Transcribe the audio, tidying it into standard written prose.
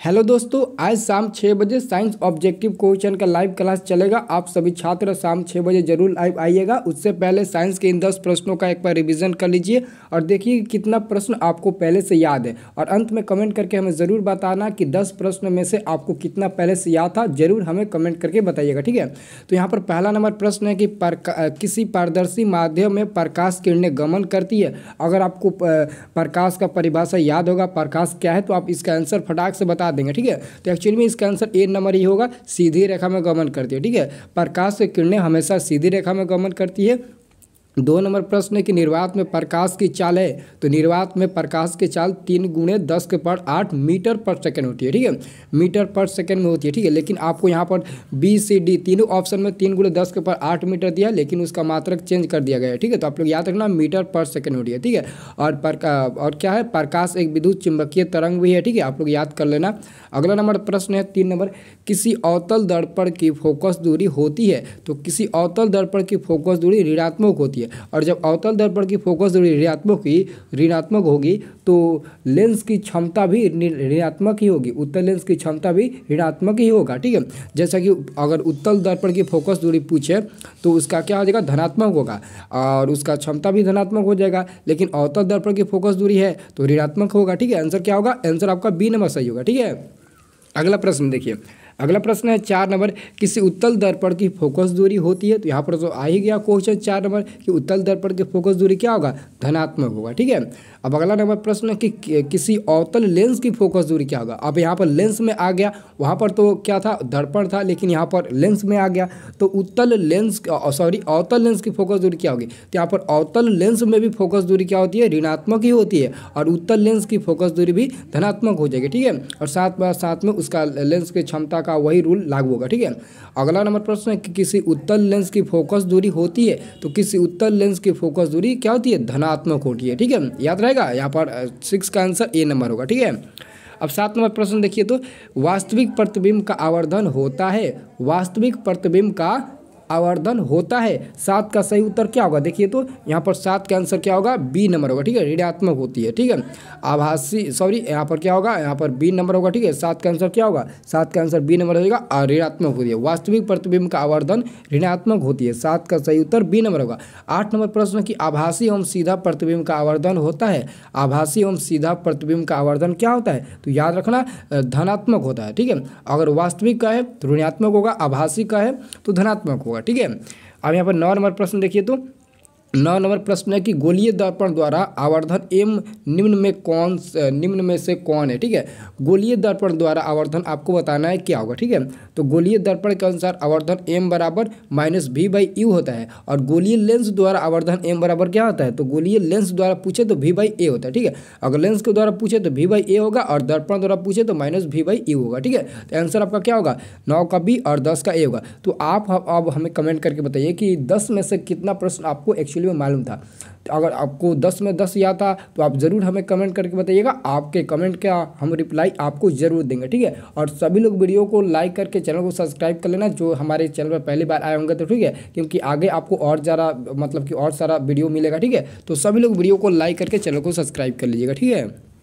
Hello दोस्तों, आज शाम 6 बजे साइंस ऑब्जेक्टिव क्वेश्चन का लाइव क्लास चलेगा। आप सभी छात्र शाम 6 बजे जरूर लाइव आइएगा। उससे पहले साइंस के इन 10 प्रश्नों का एक बार रिवीजन कर लीजिए और देखिए कि कितना प्रश्न आपको पहले से याद है। और अंत में कमेंट करके हमें ज़रूर बताना कि 10 प्रश्न में से आपको कितना पहले से याद था, जरूर हमें कमेंट करके बताइएगा, ठीक है। तो यहाँ पर पहला नंबर प्रश्न है कि किसी पारदर्शी माध्यम में प्रकाश किरणें गमन करती है। अगर आपको प्रकाश का परिभाषा याद होगा, प्रकाश क्या है, तो आप इसका आंसर फटाक से बता देंगे, ठीक है। तो एक्चुअली में इसका आंसर ए नंबर ही होगा, सीधी रेखा में गमन करती है, ठीक है। प्रकाश की किरणें हमेशा सीधी रेखा में गमन करती है। 2 नंबर प्रश्न है कि निर्वात में प्रकाश की चाल है, तो निर्वात में प्रकाश की चाल 3 × 10⁸ मीटर पर सेकंड होती है, ठीक है। मीटर पर सेकंड में होती है, ठीक है। लेकिन आपको यहाँ पर बी सी डी तीनों ऑप्शन में 3 × 10⁸ मीटर दिया है, लेकिन उसका मात्रक चेंज कर दिया गया है, ठीक है। तो आप लोग याद रखना मीटर पर सेकंड होती है, ठीक है। और क्या है, प्रकाश एक विद्युत चुंबकीय तरंग भी है, ठीक है। आप लोग याद कर लेना। अगला नंबर प्रश्न है 3 नंबर, किसी अवतल दर्पण की फोकस दूरी होती है, तो किसी अवतल दर्पण की फोकस दूरी ऋणात्मक होती है। और जब अवतल दर्पण की फोकस दूरी ऋणात्मक होगी तो लेंस की क्षमता भी ऋणात्मक ही होगी। उत्तल लेंस की क्षमता भी ऋणात्मक ही होगा, ठीक है। जैसा कि अगर उत्तल दर्पण की फोकस दूरी पूछे तो उसका क्या हो जाएगा, धनात्मक होगा और उसका क्षमता भी धनात्मक हो जाएगा। लेकिन अवतल दर्पण की फोकस दूरी है तो ऋणात्मक होगा, ठीक है। आंसर क्या होगा, आंसर आपका बी नंबर सही होगा, ठीक है। अगला प्रश्न देखिए, अगला प्रश्न है 4 नंबर, किसी उत्तल दर्पण की फोकस दूरी होती है, तो यहाँ पर तो आ ही गया क्वेश्चन 4 नंबर कि उत्तल दर्पण की फोकस दूरी क्या होगा, धनात्मक होगा, ठीक है। अब अगला नंबर प्रश्न है कि किसी अवतल लेंस की फोकस दूरी क्या होगा। अब यहाँ पर लेंस में आ गया, वहाँ पर तो क्या था, दर्पण था, लेकिन यहाँ पर लेंस में आ गया तो अवतल लेंस की फोकस दूरी क्या होगी। तो यहाँ पर अवतल लेंस में भी फोकस दूरी क्या होती है, ऋणात्मक ही होती है और उत्तल लेंस की फोकस दूरी भी धनात्मक हो जाएगी, ठीक है। और साथ में उसका लेंस की क्षमता का वही रूल लागू होगा, ठीक है। अगला नंबर प्रश्न है कि किसी उत्तल लेंस की फोकस दूरी होती है, तो किसी उत्तल लेंस की फोकस दूरी क्या होती है, धनात्मक होती है, ठीक है। याद रहेगा, यहाँ पर 6 का आंसर ए नंबर होगा, ठीक है। अब 7 नंबर प्रश्न देखिए, तो वास्तविक प्रतिबिंब का आवर्धन होता है, वास्तविक प्रतिबिंब का आवर्धन होता है। 7 का सही उत्तर क्या होगा, देखिए तो यहाँ पर 7 का आंसर क्या होगा, बी नंबर होगा, ठीक है। ऋणात्मक होती है, ठीक है। यहाँ पर क्या होगा, यहाँ पर बी नंबर होगा, ठीक है। 7 का आंसर क्या होगा, 7 का आंसर बी नंबर होगा और ऋणात्मक होती है। वास्तविक प्रतिबिंब का आवर्धन ऋणात्मक होती है, 7 का सही उत्तर बी नंबर होगा। 8 नंबर प्रश्न की आभासी एवं सीधा प्रतिबिंब का आवर्धन होता है। आभासी एवं सीधा प्रतिबिंब का आवर्धन क्या होता है, तो याद रखना धनात्मक होता है, ठीक है। अगर वास्तविक का है तो ऋणात्मक होगा, आभासी का है तो धनात्मक होगा, ठीक है। अब यहाँ पर 9 नंबर प्रश्न देखिए, तो 9 नंबर प्रश्न है कि गोलीय दर्पण द्वारा आवर्धन एम निम्न में से कौन है, ठीक है। गोलीय दर्पण द्वारा आवर्धन आपको बताना है क्या होगा, ठीक है। तो गोलीय दर्पण के अनुसार आवर्धन m बराबर -v/u होता है और गोलीय लेंस द्वारा आवर्धन m बराबर क्या होता है, तो गोलीय लेंस द्वारा पूछे तो v/a होता है, ठीक है। अगर लेंस के द्वारा पूछे तो v/a होगा और दर्पण द्वारा पूछे तो -v/u होगा, ठीक है। तो आंसर आपका क्या होगा, 9 का b और 10 का a होगा। तो आप अब हमें कमेंट करके बताइए कि 10 में से कितना प्रश्न आपको एक्चुअली में मालूम था। तो अगर आपको 10 में 10 याद था तो आप ज़रूर हमें कमेंट करके बताइएगा। आपके कमेंट का हम रिप्लाई आपको ज़रूर देंगे, ठीक है। और सभी लोग वीडियो को लाइक करके चैनल को सब्सक्राइब कर लेना, जो हमारे चैनल पर पहली बार आए होंगे, तो ठीक है, क्योंकि आगे आपको और ज़्यादा और सारा वीडियो मिलेगा, ठीक है। तो सभी लोग वीडियो को लाइक करके चैनल को सब्सक्राइब कर लीजिएगा, ठीक है।